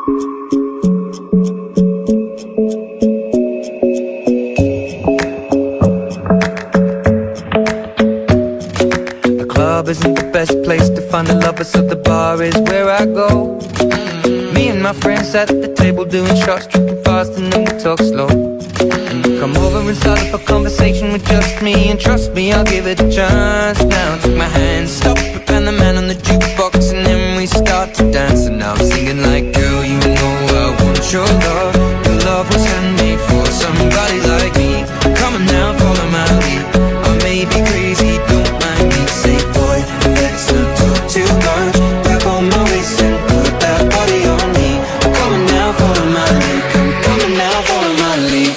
The club isn't the best place to find the lovers, so the bar is where I go. Me and my friends at the table doing shots, tripping fast and then we talk slow. And you come over and start up a conversation with just me, and trust me, I'll give it a chance. Now take my hand, stop it, and the man on the jukebox, and then we start to dance. And now I'm singing like, girl, you know I want your love. Your love was handmade for somebody like me. Come on now, follow my lead. I may be crazy, don't mind me. Say, boy, let's not talk too much. Grab on my waist and put that body on me. Come on now, follow my lead. Come on now, follow my lead.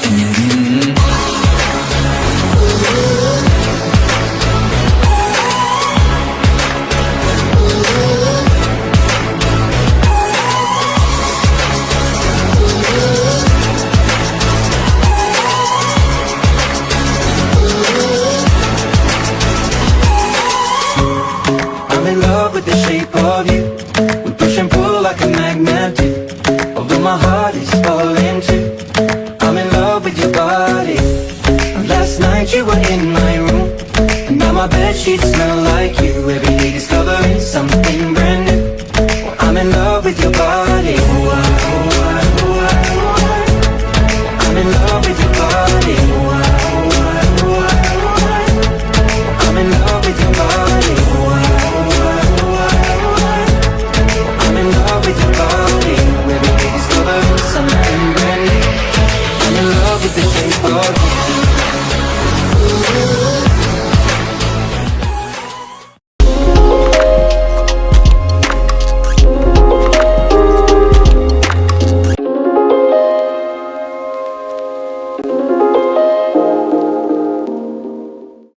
I'm in love with the shape of you. We push and pull like a magnet do. Although my heart is falling too. I'm in love with your body. Last night you were in my room, and now my bedsheets smell like you. Every day discovering something brand new. I'm in love with your body.